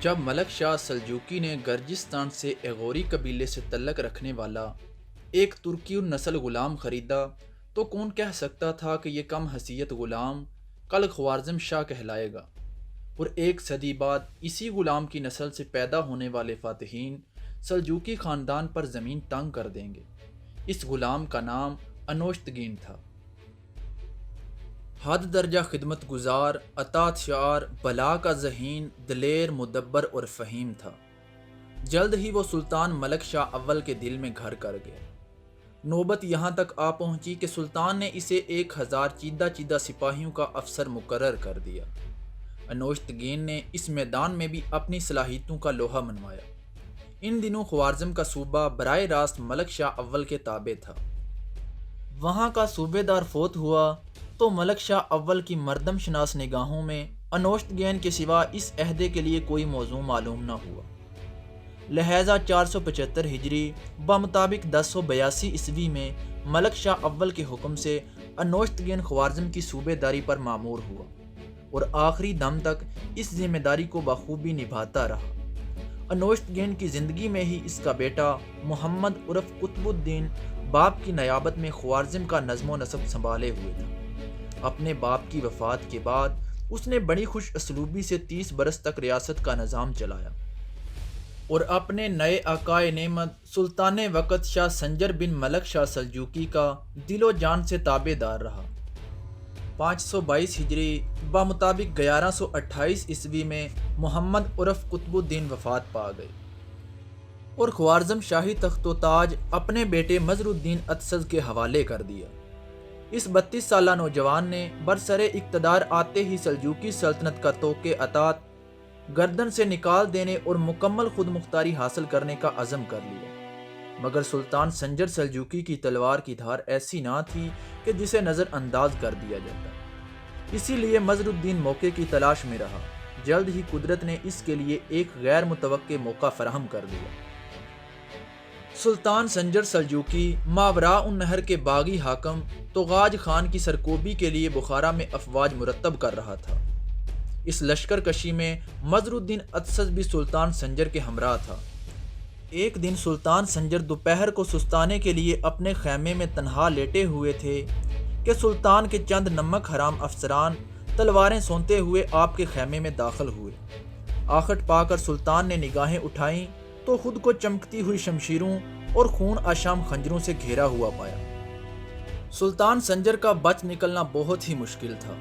جب ملک شاہ سلجوقی نے گرجستان سے ایغوری قبیلے سے تعلق رکھنے والا ایک ترکی النسل غلام خریدا تو کون کہہ سکتا تھا کہ یہ کم حیثیت غلام کل خوارزم شاہ کہلائے گا اور ایک صدی بعد اسی غلام کی نسل سے پیدا ہونے والے فاتحین سلجوقی خاندان پر زمین تنگ کر دیں گے۔ اس غلام کا نام انوشتگین تھا۔ حد درجہ خدمت گزار، اطاعت شعار، بلا کا ذہین، دلیر، مدبر اور فہیم تھا۔ جلد ہی وہ سلطان ملک شاہ اول کے دل میں گھر کر گیا۔ نوبت یہاں تک آ پہنچی کہ سلطان نے اسے 1000 چیدہ سپاہیوں کا افسر مقرر کر دیا۔ انوشتگین نے اس میدان میں بھی اپنی صلاحیتوں کا لوہا منوایا۔ ان دنوں خوارزم کا صوبہ براہ راست ملک شاہ اول کے تابع تھا۔ وہاں کا صوبے دار فوت ہوا تو ملک شاہ اول کی مردم شناس نگاہوں میں انوشتگین کے سوا اس عہدے کے لیے کوئی موضوع معلوم نہ ہوا۔ لہذا 475 ہجری بمطابق 1082 عیسوی میں ملک شاہ اول کے حکم سے انوشتگین خوارزم کی صوبے داری پر مامور ہوا اور آخری دم تک اس ذمہ داری کو بخوبی نبھاتا رہا۔ انوشتگین کی زندگی میں ہی اس کا بیٹا محمد عرف قطب الدین باپ کی نیابت میں خوارزم کا نظم و نسق سنبھالے ہوئے تھا۔ اپنے باپ کی وفات کے بعد اس نے بڑی خوش اسلوبی سے 30 برس تک ریاست کا نظام چلایا اور اپنے نئے آقائے نعمت سلطان وقت شاہ سنجر بن ملک شاہ سلجوقی کا دل و جان سے تابع دار رہا۔ 522 ہجری بمطابق 1128 عیسوی میں محمد عرف قطب الدین وفات پا گئے اور خوارزم شاہی تخت و تاج اپنے بیٹے مظہر الدین اتسز کے حوالے کر دیا۔ اس 32 سالہ نوجوان نے برسر اقتدار آتے ہی سلجوقی سلطنت کا طوق اطاعت گردن سے نکال دینے اور مکمل خود مختاری حاصل کرنے کا عزم کر لیا، مگر سلطان سنجر سلجوقی کی تلوار کی دھار ایسی نہ تھی کہ جسے نظر انداز کر دیا جاتا۔ اسی لیے مظہر الدین موقع کی تلاش میں رہا۔ جلد ہی قدرت نے اس کے لیے ایک غیر متوقع موقع فراہم کر دیا۔ سلطان سنجر سلجوقی ماوراء النہر کے باغی حاکم توغاج خان کی سرکوبی کے لیے بخارا میں افواج مرتب کر رہا تھا۔ اس لشکر کشی میں مظہر الدین اتسز بھی سلطان سنجر کے ہمراہ تھا۔ ایک دن سلطان سنجر دوپہر کو سستانے کے لیے اپنے خیمے میں تنہا لیٹے ہوئے تھے کہ سلطان کے چند نمک حرام افسران تلواریں سونتے ہوئے آپ کے خیمے میں داخل ہوئے۔ آخٹ پا کر سلطان نے نگاہیں اٹھائیں تو خود کو چمکتی ہوئی شمشیروں اور خون آشام خنجروں سے گھیرا ہوا پایا۔ سلطان سنجر کا بچ نکلنا بہت ہی مشکل تھا۔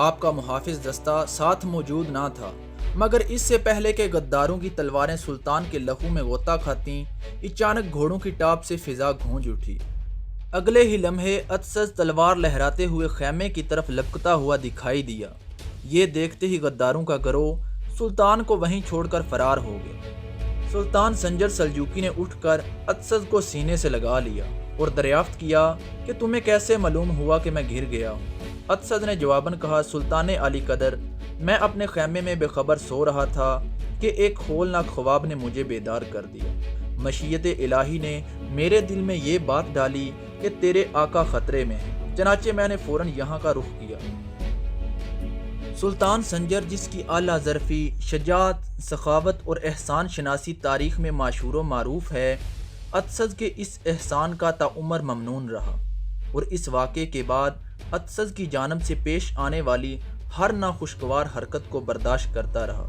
آپ کا محافظ دستہ ساتھ موجود نہ تھا، مگر اس سے پہلے کہ غداروں کی تلواریں سلطان کے لہو میں غوطہ کھاتیں، اچانک گھوڑوں کی ٹاپ سے فضا گونج اٹھی۔ اگلے ہی لمحے اتسز تلوار لہراتے ہوئے خیمے کی طرف لپکتا ہوا دکھائی دیا۔ یہ دیکھتے ہی غداروں کا گروہ سلطان کو وہیں چھوڑ کر فرار ہو گیا۔ سلطان سنجر سلجوقی نے اٹھ کر اتسز کو سینے سے لگا لیا اور دریافت کیا کہ تمہیں کیسے معلوم ہوا کہ میں گھر گیا ہوں؟ اتسز نے جواباً کہا، سلطان عالی قدر، میں اپنے خیمے میں بے خبر سو رہا تھا کہ ایک ہولناک خواب نے مجھے بیدار کر دیا۔ مشیت الہی نے میرے دل میں یہ بات ڈالی کہ تیرے آقا خطرے میں ہیں، چنانچہ میں نے فوراً یہاں کا رخ کیا۔ سلطان سنجر، جس کی اعلیٰ ظرفی، شجاعت، سخاوت اور احسان شناسی تاریخ میں مشہور و معروف ہے، اتسز کے اس احسان کا تعمر ممنون رہا اور اس واقعے کے بعد اتسز کی جانب سے پیش آنے والی ہر ناخوشگوار حرکت کو برداشت کرتا رہا۔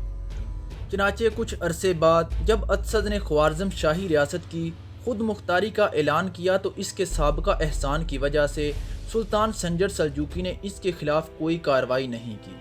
چنانچہ کچھ عرصے بعد جب اتسز نے خوارزم شاہی ریاست کی خود مختاری کا اعلان کیا تو اس کے سابقہ احسان کی وجہ سے سلطان سنجر سلجوقی نے اس کے خلاف کوئی کارروائی نہیں کی۔